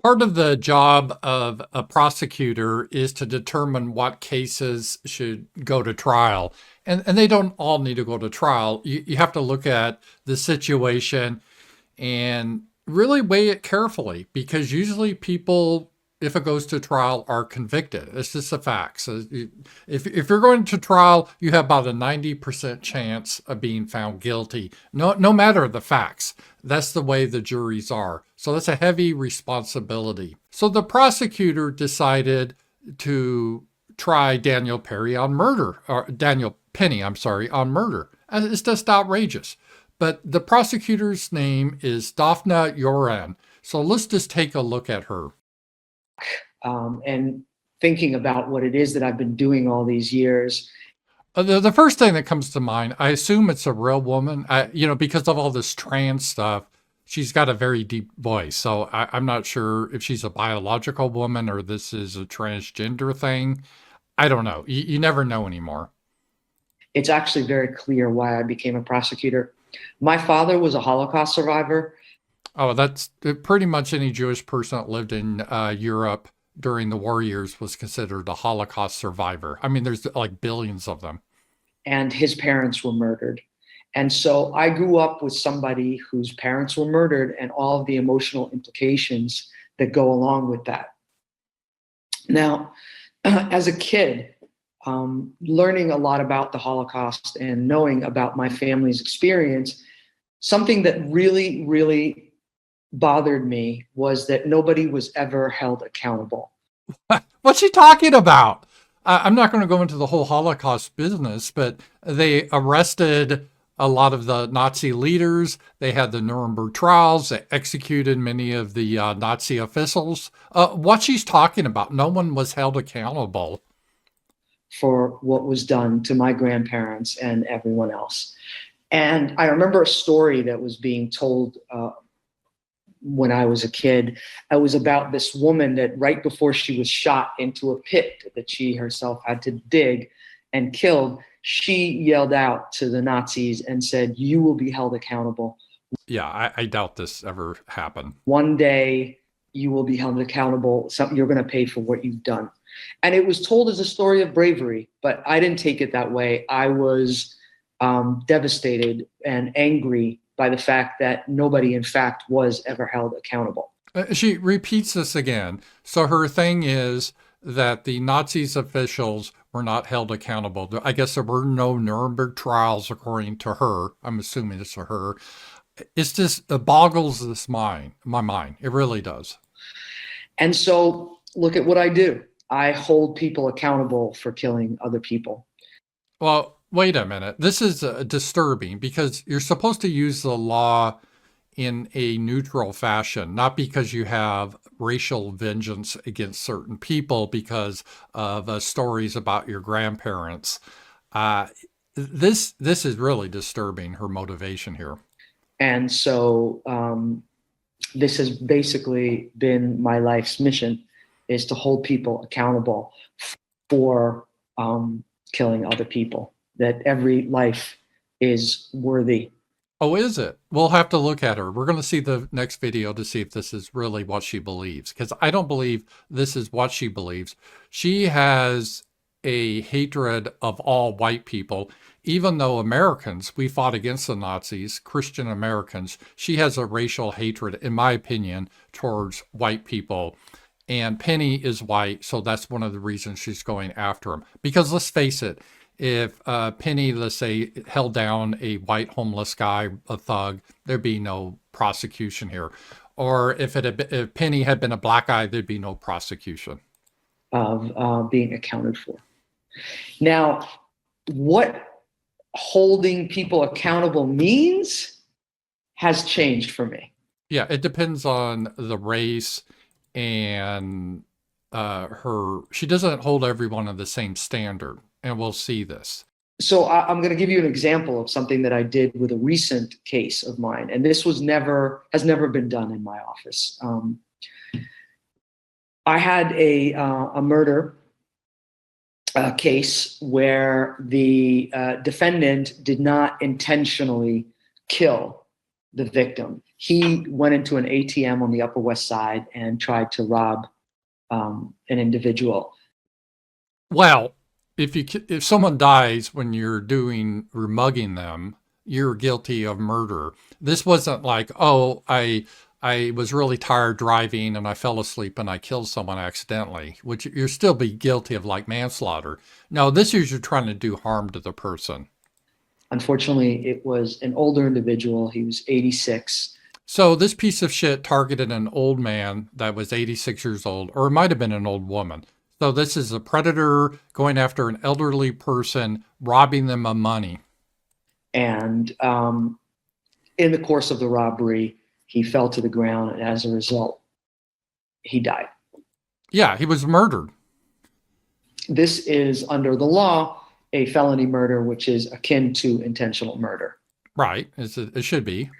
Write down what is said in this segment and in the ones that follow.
Part of the job of a prosecutor is to determine what cases should go to trial. And they don't all need to go to trial. You have to look at the situation and really weigh it carefully because usually people, if it goes to trial, are convicted. It's just a fact. So if you're going to trial, you have about a 90% chance of being found guilty, no matter the facts. That's the way the juries are. So that's a heavy responsibility. So the prosecutor decided to try Daniel Perry on murder, or Daniel Penny, I'm sorry, on murder. And it's just outrageous. But the prosecutor's name is Daphna Yoran. So let's just take a look at her. And thinking about what it is that I've been doing all these years. The first thing that comes to mind, I assume it's a real woman. Because of all this trans stuff, she's got a very deep voice. So I'm not sure if she's a biological woman or this is a transgender thing. I don't know. You never know anymore. It's actually very clear why I became a prosecutor. My father was a Holocaust survivor. Oh, that's pretty much any Jewish person that lived in Europe during the war years was considered a Holocaust survivor. I mean, there's like billions of them. And his parents were murdered. And so I grew up with somebody whose parents were murdered and all of the emotional implications that go along with that. Now, as a kid, learning a lot about the Holocaust and knowing about my family's experience, something that really, really bothered me was that nobody was ever held accountable. What's she talking about? I'm not going to go into the whole Holocaust business, but they arrested a lot of the Nazi leaders. They had the Nuremberg trials. They executed many of the Nazi officials. What she's talking about, no one was held accountable for what was done to my grandparents and everyone else. And I remember a story that was being told when I was a kid. It was about this woman that right before she was shot into a pit that she herself had to dig and killed, she yelled out to the Nazis and said, "You will be held accountable." Yeah, I doubt this ever happened. One day you will be held accountable. You're going to pay for what you've done. And it was told as a story of bravery, but I didn't take it that way. I was devastated and angry by the fact that nobody, in fact, was ever held accountable. She repeats this again. So her thing is that the Nazis officials were not held accountable. I guess there were no Nuremberg trials, according to her. I'm assuming it's to her. It's just, it boggles my mind. It really does. And so look at what I do. I hold people accountable for killing other people. Well, wait a minute. This is disturbing because you're supposed to use the law in a neutral fashion, not because you have racial vengeance against certain people because of stories about your grandparents. This is really disturbing, her motivation here. And so this has basically been my life's mission, is to hold people accountable for killing other people, that every life is worthy. Oh, is it? We'll have to look at her. We're going to see the next video to see if this is really what she believes, because I don't believe this is what she believes. She has a hatred of all white people, even though Americans, we fought against the Nazis, Christian Americans. She has a racial hatred, in my opinion, towards white people. And Penny is white, so that's one of the reasons she's going after him. Because let's face it, if Penny, let's say, held down a white homeless guy, a thug, there'd be no prosecution here. Or if Penny had been a black guy, there'd be no prosecution. Of being accounted for. Now, what holding people accountable means has changed for me. Yeah, it depends on the race and she doesn't hold everyone on the same standard. And we'll see this. So I'm going to give you an example of something that I did with a recent case of mine. And this has never been done in my office. I had a murder case where the defendant did not intentionally kill the victim. he went into an ATM on the Upper West Side and tried to rob an individual. Well, if someone dies when you're mugging them, you're guilty of murder. This wasn't like, oh, I was really tired driving and I fell asleep and I killed someone accidentally, which you're still be guilty of like manslaughter. No, this is you're trying to do harm to the person. Unfortunately, it was an older individual. He was 86. So this piece of shit targeted an old man that was 86 years old, or it might have been an old woman. So this is a predator going after an elderly person, robbing them of money. And in the course of the robbery, he fell to the ground, and as a result, he died. Yeah, he was murdered. This is, under the law, a felony murder, which is akin to intentional murder. Right, it should be.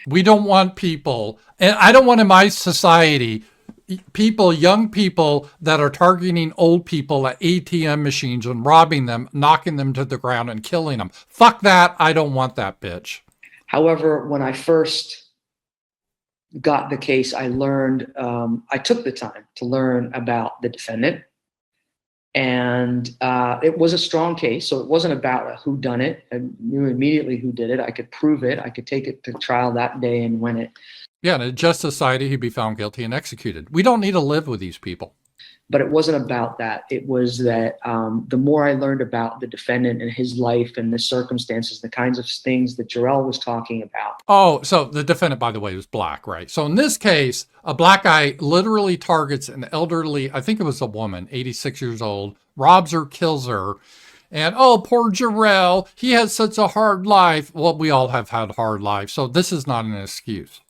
We don't want people, and I don't want in my society young people that are targeting old people at ATM machines and robbing them, knocking them to the ground and killing them. Fuck that. I don't want that bitch. However, when I first got the case, I learned, I took the time to learn about the defendant. And it was a strong case. So it wasn't about a whodunit. I knew immediately who did it. I could prove it. I could take it to trial that day and win it. Yeah, in a just society, he'd be found guilty and executed. We don't need to live with these people. But it wasn't about that. It was that the more I learned about the defendant and his life and the circumstances, the kinds of things that Jarrell was talking about. Oh, so the defendant, by the way, was black, right? So in this case, a black guy literally targets an elderly, I think it was a woman, 86 years old, robs her, kills her. And, oh, poor Jarrell, he had such a hard life. Well, we all have had hard lives. So this is not an excuse.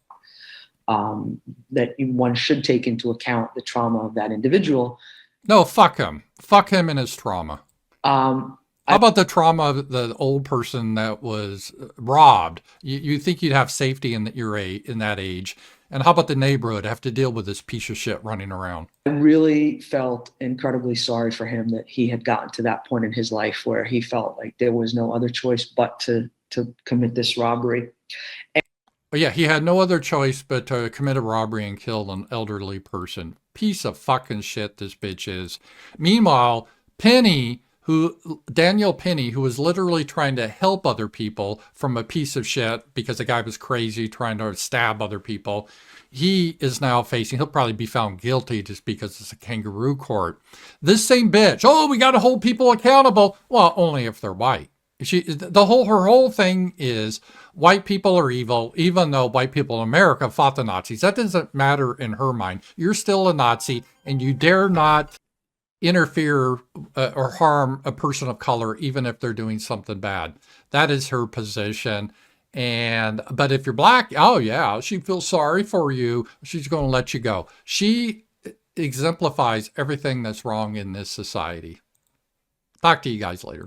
That one should take into account the trauma of that individual. No, fuck him. Fuck him and his trauma. How about the trauma of the old person that was robbed? You think you'd have safety in that age. And how about the neighborhood have to deal with this piece of shit running around? I really felt incredibly sorry for him that he had gotten to that point in his life where he felt like there was no other choice but to commit this robbery. But yeah, he had no other choice but to commit a robbery and kill an elderly person. Piece of fucking shit this bitch is. Meanwhile, Daniel Penny, who was literally trying to help other people from a piece of shit because the guy was crazy trying to stab other people, he is now he'll probably be found guilty just because it's a kangaroo court. This same bitch, oh, we got to hold people accountable. Well, only if they're white. Her whole thing is white people are evil, even though white people in America fought the Nazis. That doesn't matter in her mind. You're still a Nazi, and you dare not interfere or harm a person of color, even if they're doing something bad. That is her position. But if you're black, oh yeah, she feels sorry for you. She's going to let you go. She exemplifies everything that's wrong in this society. Talk to you guys later.